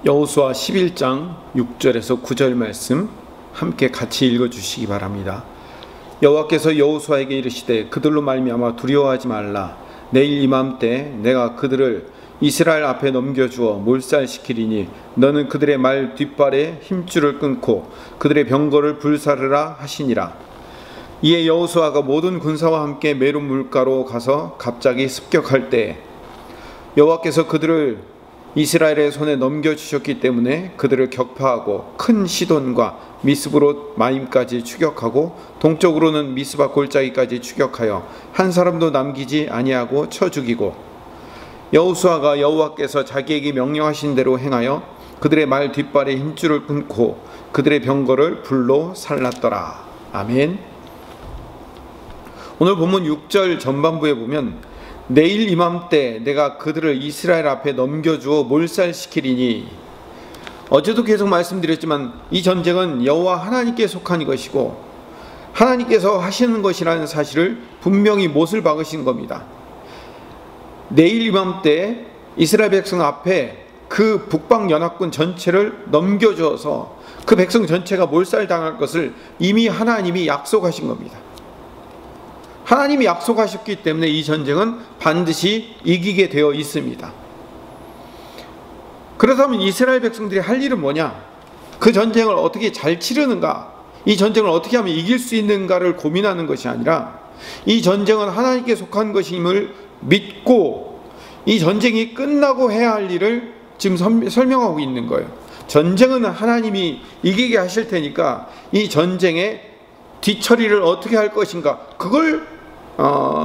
여호수아 11장 6절에서 9절 말씀 함께 같이 읽어주시기 바랍니다. 여호와께서 여호수아에게 이르시되 그들로 말미암아 두려워하지 말라. 내일 이맘때 내가 그들을 이스라엘 앞에 넘겨주어 몰살시키리니 너는 그들의 말 뒷발에 힘줄을 끊고 그들의 병거를 불사르라 하시니라. 이에 여호수아가 모든 군사와 함께 메론 물가로 가서 갑자기 습격할 때 여호와께서 그들을 이스라엘의 손에 넘겨주셨기 때문에 그들을 격파하고 큰 시돈과 미스브롯 마임까지 추격하고 동쪽으로는 미스바 골짜기까지 추격하여 한 사람도 남기지 아니하고 쳐 죽이고 여호수아가 여호와께서 자기에게 명령하신 대로 행하여 그들의 말 뒷발에 힘줄을 끊고 그들의 병거를 불로 살랐더라. 아멘. 오늘 본문 6절 전반부에 보면 내일 이맘때 내가 그들을 이스라엘 앞에 넘겨주어 몰살시키리니, 어제도 계속 말씀드렸지만 이 전쟁은 여호와 하나님께 속한 것이고 하나님께서 하시는 것이라는 사실을 분명히 못을 박으신 겁니다. 내일 이맘때 이스라엘 백성 앞에 그 북방연합군 전체를 넘겨주어서 그 백성 전체가 몰살당할 것을 이미 하나님이 약속하신 겁니다. 하나님이 약속하셨기 때문에 이 전쟁은 반드시 이기게 되어 있습니다. 그렇다면 이스라엘 백성들이 할 일은 뭐냐? 그 전쟁을 어떻게 잘 치르는가? 이 전쟁을 어떻게 하면 이길 수 있는가를 고민하는 것이 아니라 이 전쟁은 하나님께 속한 것임을 믿고 이 전쟁이 끝나고 해야 할 일을 지금 설명하고 있는 거예요. 전쟁은 하나님이 이기게 하실 테니까 이 전쟁의 뒤처리를 어떻게 할 것인가, 그걸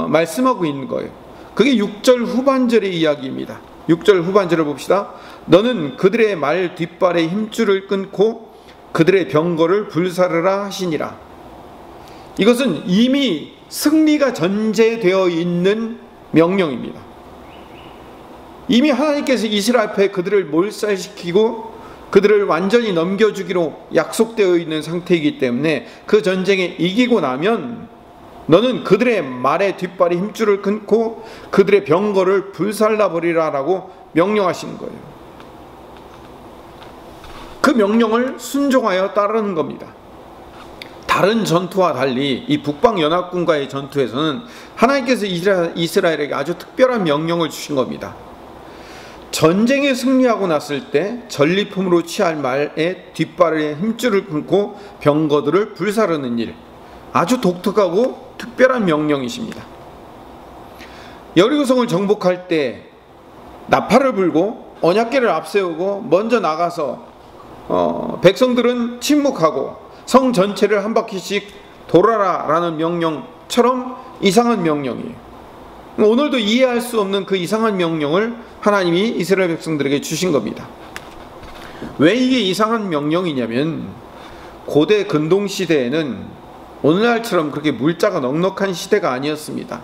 말씀하고 있는 거예요. 그게 6절 후반절의 이야기입니다. 6절 후반절을 봅시다. 너는 그들의 말 뒷발에 힘줄을 끊고 그들의 병거를 불사르라 하시니라. 이것은 이미 승리가 전제되어 있는 명령입니다. 이미 하나님께서 이스라엘 앞에 그들을 몰살시키고 그들을 완전히 넘겨주기로 약속되어 있는 상태이기 때문에 그 전쟁에 이기고 나면 너는 그들의 말의 뒷발에 힘줄을 끊고 그들의 병거를 불살라버리라 라고 명령하시는 거예요. 그 명령을 순종하여 따르는 겁니다. 다른 전투와 달리 이 북방연합군과의 전투에서는 하나님께서 이스라엘에게 아주 특별한 명령을 주신 겁니다. 전쟁에 승리하고 났을 때 전리품으로 취할 말의 뒷발에 힘줄을 끊고 병거들을 불사르는 일, 아주 독특하고 특별한 명령이십니다. 여리고성을 정복할 때 나팔을 불고 언약궤를 앞세우고 먼저 나가서 백성들은 침묵하고 성 전체를 한 바퀴씩 돌아라 라는 명령처럼 이상한 명령이에요. 오늘도 이해할 수 없는 그 이상한 명령을 하나님이 이스라엘 백성들에게 주신 겁니다. 왜 이게 이상한 명령이냐면 고대 근동시대에는 오늘날처럼 그렇게 물자가 넉넉한 시대가 아니었습니다.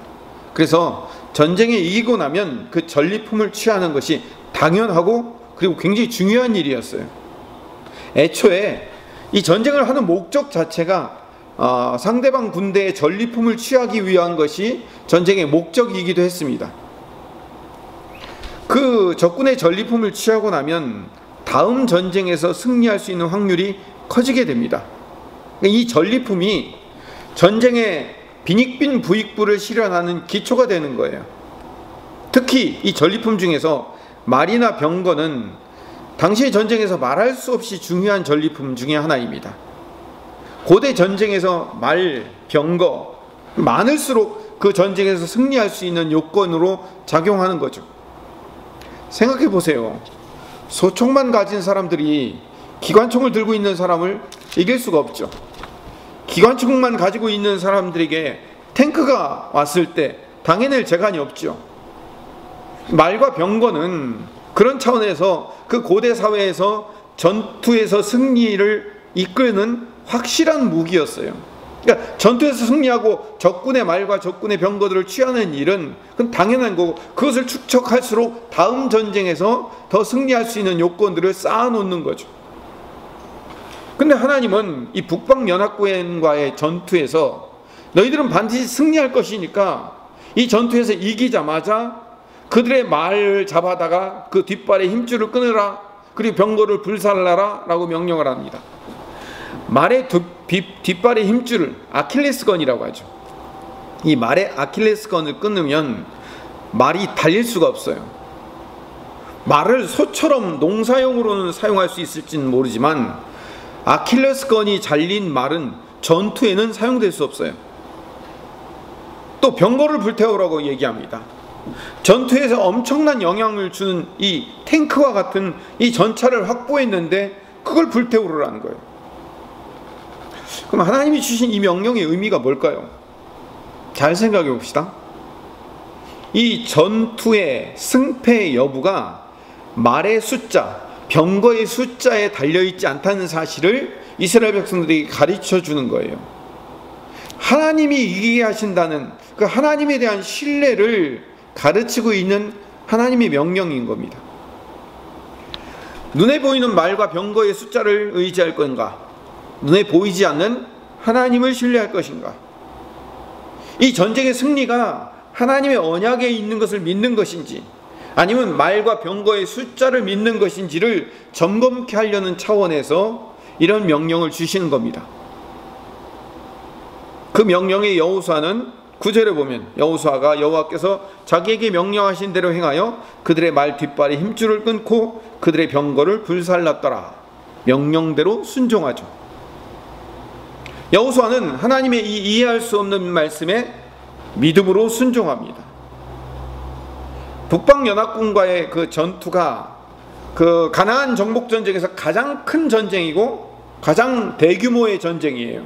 그래서 전쟁에 이기고 나면 그 전리품을 취하는 것이 당연하고 그리고 굉장히 중요한 일이었어요. 애초에 이 전쟁을 하는 목적 자체가 상대방 군대의 전리품을 취하기 위한 것이 전쟁의 목적이기도 했습니다. 그 적군의 전리품을 취하고 나면 다음 전쟁에서 승리할 수 있는 확률이 커지게 됩니다. 이 전리품이 전쟁의 빈익빈 부익부를 실현하는 기초가 되는 거예요. 특히 이 전리품 중에서 말이나 병거는 당시의 전쟁에서 말할 수 없이 중요한 전리품 중에 하나입니다. 고대 전쟁에서 말, 병거 많을수록 그 전쟁에서 승리할 수 있는 요건으로 작용하는 거죠. 생각해 보세요. 소총만 가진 사람들이 기관총을 들고 있는 사람을 이길 수가 없죠. 기관총만 가지고 있는 사람들에게 탱크가 왔을 때 당해낼 재간이 없죠. 말과 병거는 그런 차원에서 그 고대 사회에서 전투에서 승리를 이끄는 확실한 무기였어요. 그러니까 전투에서 승리하고 적군의 말과 적군의 병거들을 취하는 일은 그건 당연한 거고, 그것을 축적할수록 다음 전쟁에서 더 승리할 수 있는 요건들을 쌓아놓는 거죠. 근데 하나님은 이 북방연합군과의 전투에서 너희들은 반드시 승리할 것이니까 이 전투에서 이기자마자 그들의 말을 잡아다가 그 뒷발에 힘줄을 끊으라, 그리고 병거를 불살라라 라고 명령을 합니다. 말의 뒷발의 힘줄을 아킬레스건이라고 하죠. 이 말의 아킬레스건을 끊으면 말이 달릴 수가 없어요. 말을 소처럼 농사용으로는 사용할 수 있을지는 모르지만 아킬레스건이 잘린 말은 전투에는 사용될 수 없어요. 또 병거를 불태우라고 얘기합니다. 전투에서 엄청난 영향을 주는 이 탱크와 같은 이 전차를 확보했는데 그걸 불태우라는 거예요. 그럼 하나님이 주신 이 명령의 의미가 뭘까요? 잘 생각해 봅시다. 이 전투의 승패의 여부가 말의 숫자, 병거의 숫자에 달려있지 않다는 사실을 이스라엘 백성들에게 가르쳐 주는 거예요. 하나님이 이기게 하신다는 그 하나님에 대한 신뢰를 가르치고 있는 하나님의 명령인 겁니다. 눈에 보이는 말과 병거의 숫자를 의지할 건가? 눈에 보이지 않는 하나님을 신뢰할 것인가? 이 전쟁의 승리가 하나님의 언약에 있는 것을 믿는 것인지 아니면 말과 병거의 숫자를 믿는 것인지를 점검케 하려는 차원에서 이런 명령을 주시는 겁니다. 그 명령의 여호수아는 9절에 보면 여호수아가 여호와께서 자기에게 명령하신 대로 행하여 그들의 말 뒷발의 힘줄을 끊고 그들의 병거를 불살랐더라. 명령대로 순종하죠. 여호수아는 하나님의 이 이해할 수 없는 말씀에 믿음으로 순종합니다. 북방연합군과의 그 전투가 그 가나안 정복 전쟁에서 가장 큰 전쟁이고 가장 대규모의 전쟁이에요.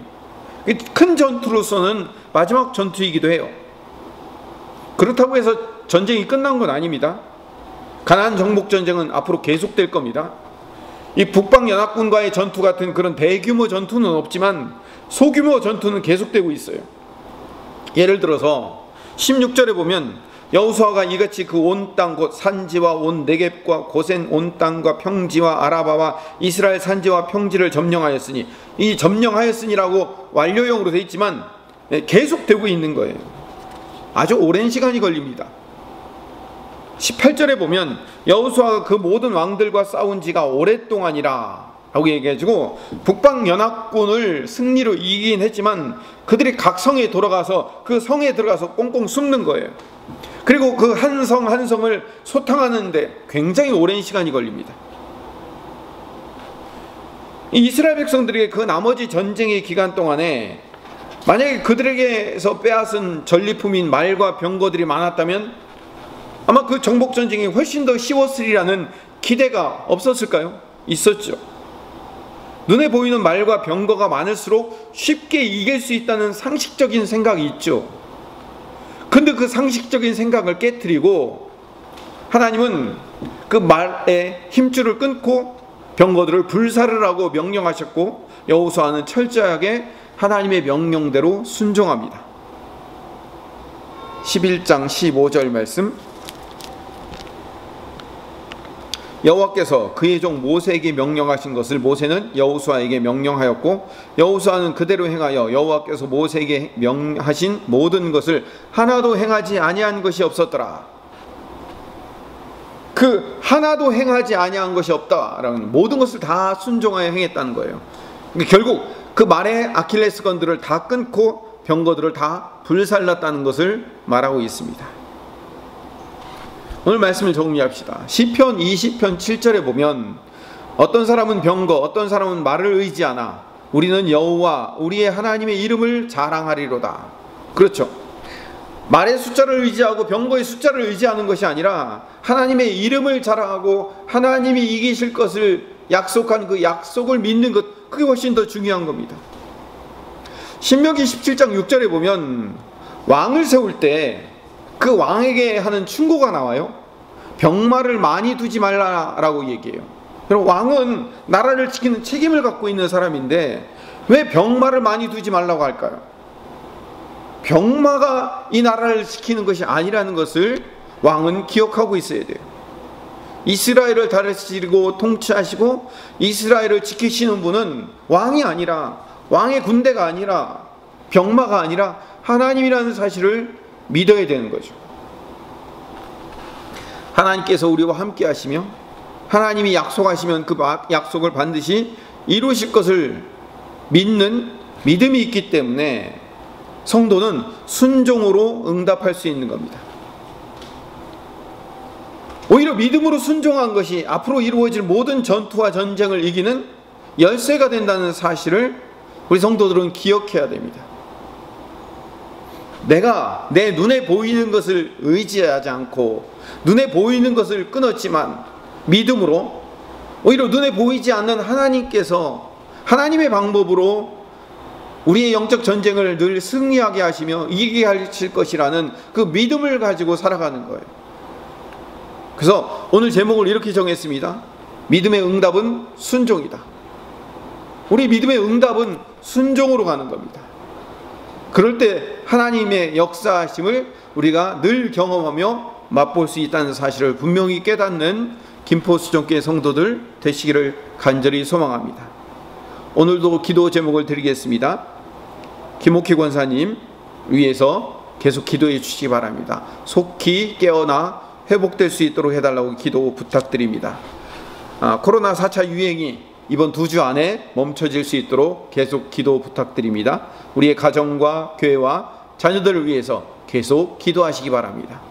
큰 전투로서는 마지막 전투이기도 해요. 그렇다고 해서 전쟁이 끝난 건 아닙니다. 가나안 정복 전쟁은 앞으로 계속될 겁니다. 이 북방연합군과의 전투 같은 그런 대규모 전투는 없지만 소규모 전투는 계속되고 있어요. 예를 들어서 16절에 보면 여호수아가 이같이 그 온 땅 곧 산지와 온 네겝과 고센 온 땅과 평지와 아라바와 이스라엘 산지와 평지를 점령하였으니, 이 점령하였으니라고 완료형으로 되어 있지만 계속되고 있는 거예요. 아주 오랜 시간이 걸립니다. 18절에 보면 여호수아가 그 모든 왕들과 싸운 지가 오랫동안이라 라고 얘기해가지고 북방연합군을 승리로 이기긴 했지만 그들이 각 성에 돌아가서 그 성에 들어가서 꽁꽁 숨는 거예요. 그리고 그 한 성 한 성을 소탕하는데 굉장히 오랜 시간이 걸립니다. 이스라엘 백성들에게 그 나머지 전쟁의 기간 동안에 만약에 그들에게서 빼앗은 전리품인 말과 병거들이 많았다면 아마 그 정복 전쟁이 훨씬 더 쉬웠으리라는 기대가 없었을까요? 있었죠. 눈에 보이는 말과 병거가 많을수록 쉽게 이길 수 있다는 상식적인 생각이 있죠. 근데 그 상식적인 생각을 깨트리고 하나님은 그 말의 힘줄을 끊고 병거들을 불사르라고 명령하셨고 여호수아는 철저하게 하나님의 명령대로 순종합니다. 11장 15절 말씀, 여호와께서 그의 종 모세에게 명령하신 것을 모세는 여호수아에게 명령하였고 여호수아는 그대로 행하여 여호와께서 모세에게 명하신 모든 것을 하나도 행하지 아니한 것이 없었더라. 그 하나도 행하지 아니한 것이 없다라는 모든 것을 다 순종하여 행했다는 거예요. 그러니까 결국 그 말의 아킬레스건들을 다 끊고 병거들을 다 불살랐다는 것을 말하고 있습니다. 오늘 말씀을 정리합시다. 시편 20편 7절에 보면 어떤 사람은 병거, 어떤 사람은 말을 의지하나 우리는 여호와 우리의 하나님의 이름을 자랑하리로다. 그렇죠. 말의 숫자를 의지하고 병거의 숫자를 의지하는 것이 아니라 하나님의 이름을 자랑하고 하나님이 이기실 것을 약속한 그 약속을 믿는 것, 그게 훨씬 더 중요한 겁니다. 신명기 17장 6절에 보면 왕을 세울 때 그 왕에게 하는 충고가 나와요. 병마를 많이 두지 말라라고 얘기해요. 그럼 왕은 나라를 지키는 책임을 갖고 있는 사람인데 왜 병마를 많이 두지 말라고 할까요? 병마가 이 나라를 지키는 것이 아니라는 것을 왕은 기억하고 있어야 돼요. 이스라엘을 다스리고 통치하시고 이스라엘을 지키시는 분은 왕이 아니라, 왕의 군대가 아니라, 병마가 아니라 하나님이라는 사실을 믿어야 되는 거죠. 하나님께서 우리와 함께 하시며 하나님이 약속하시면 그 약속을 반드시 이루실 것을 믿는 믿음이 있기 때문에 성도는 순종으로 응답할 수 있는 겁니다. 오히려 믿음으로 순종한 것이 앞으로 이루어질 모든 전투와 전쟁을 이기는 열쇠가 된다는 사실을 우리 성도들은 기억해야 됩니다. 내가 내 눈에 보이는 것을 의지하지 않고 눈에 보이는 것을 끊었지만 믿음으로 오히려 눈에 보이지 않는 하나님께서 하나님의 방법으로 우리의 영적 전쟁을 늘 승리하게 하시며 이기게 하실 것이라는 그 믿음을 가지고 살아가는 거예요. 그래서 오늘 제목을 이렇게 정했습니다. 믿음의 응답은 순종이다. 우리 믿음의 응답은 순종으로 가는 겁니다. 그럴 때 하나님의 역사하심을 우리가 늘 경험하며 맛볼 수 있다는 사실을 분명히 깨닫는 김포수종교회 성도들 되시기를 간절히 소망합니다. 오늘도 기도 제목을 드리겠습니다. 김옥희 권사님 위해서 계속 기도해 주시기 바랍니다. 속히 깨어나 회복될 수 있도록 해달라고 기도 부탁드립니다. 코로나 4차 유행이 이번 2주 안에 멈춰질 수 있도록 계속 기도 부탁드립니다. 우리의 가정과 교회와 자녀들을 위해서 계속 기도하시기 바랍니다.